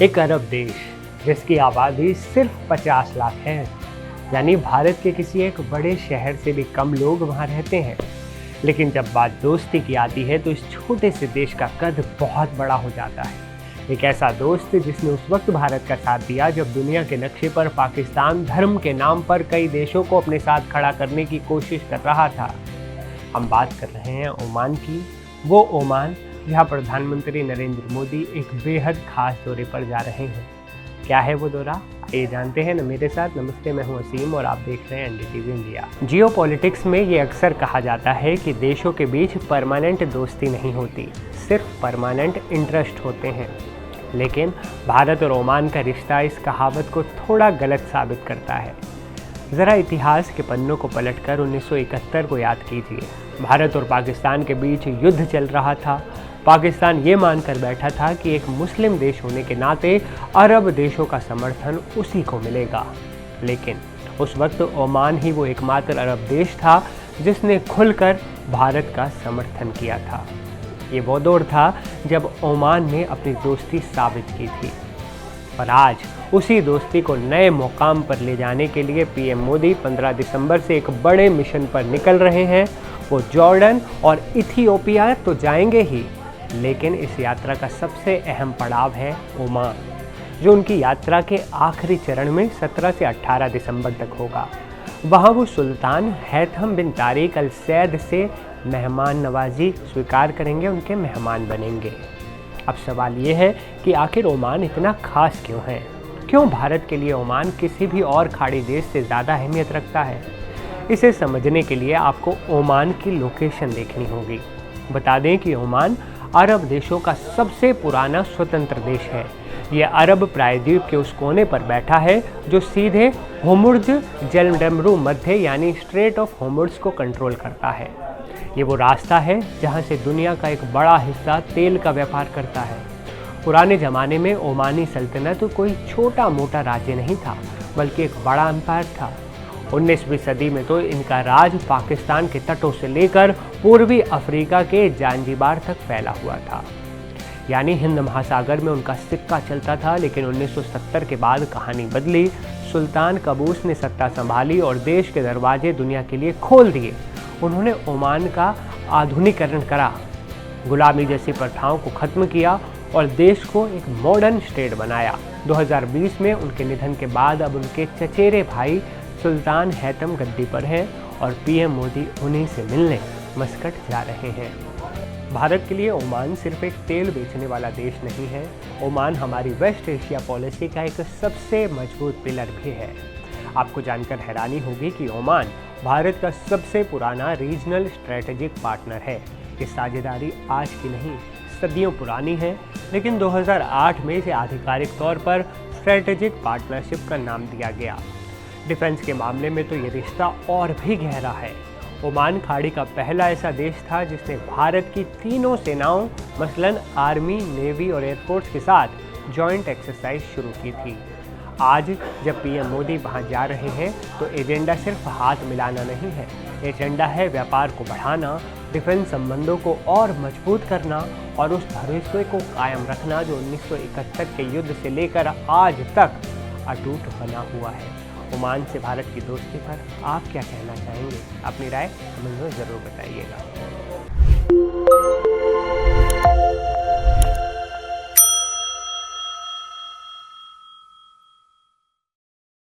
एक अरब देश जिसकी आबादी सिर्फ 50 लाख है, यानी भारत के किसी एक बड़े शहर से भी कम लोग वहाँ रहते हैं। लेकिन जब बात दोस्ती की आती है तो इस छोटे से देश का कद बहुत बड़ा हो जाता है। एक ऐसा दोस्त जिसने उस वक्त भारत का साथ दिया जब दुनिया के नक्शे पर पाकिस्तान धर्म के नाम पर कई देशों को अपने साथ खड़ा करने की कोशिश कर रहा था। हम बात कर रहे हैं ओमान की, वो ओमान जहां प्रधानमंत्री नरेंद्र मोदी एक बेहद खास दौरे पर जा रहे हैं। क्या है वो दौरा, ये जानते हैं ना मेरे साथ। नमस्ते, मैं हूं असीम और आप देख रहे हैं एनडीटीवी इंडिया। जियोपॉलिटिक्स में ये अक्सर कहा जाता है कि देशों के बीच परमानेंट दोस्ती नहीं होती, सिर्फ परमानेंट इंटरेस्ट होते हैं। लेकिन भारत और ओमान का रिश्ता इस कहावत को थोड़ा गलत साबित करता है। ज़रा इतिहास के पन्नों को पलटकर 1971 को याद कीजिए। भारत और पाकिस्तान के बीच युद्ध चल रहा था। पाकिस्तान ये मानकर बैठा था कि एक मुस्लिम देश होने के नाते अरब देशों का समर्थन उसी को मिलेगा। लेकिन उस वक्त ओमान ही वो एकमात्र अरब देश था जिसने खुलकर भारत का समर्थन किया था। ये वो दौर था जब ओमान ने अपनी दोस्ती साबित की थी। और आज उसी दोस्ती को नए मुकाम पर ले जाने के लिए पीएम मोदी 15 दिसंबर से एक बड़े मिशन पर निकल रहे हैं। वो जॉर्डन और इथियोपिया तो जाएंगे ही, लेकिन इस यात्रा का सबसे अहम पड़ाव है ओमान, जो उनकी यात्रा के आखिरी चरण में 17 से 18 दिसंबर तक होगा। वहाँ वो सुल्तान हैथम बिन तारिक अल सैद से मेहमान नवाजी स्वीकार करेंगे, उनके मेहमान बनेंगे। अब सवाल ये है कि आखिर ओमान इतना खास क्यों है? क्यों भारत के लिए ओमान किसी भी और खाड़ी देश से ज़्यादा अहमियत रखता है? इसे समझने के लिए आपको ओमान की लोकेशन देखनी होगी। बता दें कि ओमान अरब देशों का सबसे पुराना स्वतंत्र देश है। यह अरब प्रायद्वीप के उस कोने पर बैठा है जो सीधे होर्मुज़ जलडमरू मध्य यानी स्ट्रेट ऑफ होर्मुज़ को कंट्रोल करता है। ये वो रास्ता है जहां से दुनिया का एक बड़ा हिस्सा तेल का व्यापार करता है। पुराने ज़माने में ओमानी सल्तनत कोई छोटा मोटा राज्य नहीं था, बल्कि एक बड़ा एम्पायर था। 19वीं सदी में तो इनका राज पाकिस्तान के तटों से लेकर पूर्वी अफ्रीका के जांजिबार तक फैला हुआ था, यानी हिंद महासागर में उनका सिक्का चलता था। लेकिन 1970 के बाद कहानी बदली। सुल्तान कबूस ने सत्ता संभाली और देश के दरवाजे दुनिया के लिए खोल दिए। उन्होंने ओमान का आधुनिकीकरण करा, गुलामी जैसी प्रथाओं को ख़त्म किया और देश को एक मॉडर्न स्टेट बनाया। 2020 में उनके निधन के बाद अब उनके चचेरे भाई सुल्तान हैथम गद्दी पर हैं और पीएम मोदी उन्हीं से मिलने मस्कट जा रहे हैं। भारत के लिए ओमान सिर्फ एक तेल बेचने वाला देश नहीं है। ओमान हमारी वेस्ट एशिया पॉलिसी का एक सबसे मजबूत पिलर भी है। आपको जानकर हैरानी होगी कि ओमान भारत का सबसे पुराना रीजनल स्ट्रेटेजिक पार्टनर है। ये साझेदारी आज की नहीं, सदियों पुरानी है, लेकिन 2008 में इसे आधिकारिक तौर पर स्ट्रेटेजिक पार्टनरशिप का नाम दिया गया। डिफेंस के मामले में तो ये रिश्ता और भी गहरा है। ओमान खाड़ी का पहला ऐसा देश था जिसने भारत की तीनों सेनाओं मसलन आर्मी, नेवी और एयरफोर्स के साथ जॉइंट एक्सरसाइज शुरू की थी। आज जब पीएम मोदी वहां जा रहे हैं तो एजेंडा सिर्फ हाथ मिलाना नहीं है, एजेंडा है व्यापार को बढ़ाना, डिफेंस संबंधों को और मजबूत करना और उस भरोसे को कायम रखना जो 1971 के युद्ध से लेकर आज तक अटूट बना हुआ है। ओमान से भारत की दोस्ती पर आप क्या कहना चाहेंगे? अपनी राय कमेंट में ज़रूर बताइएगा।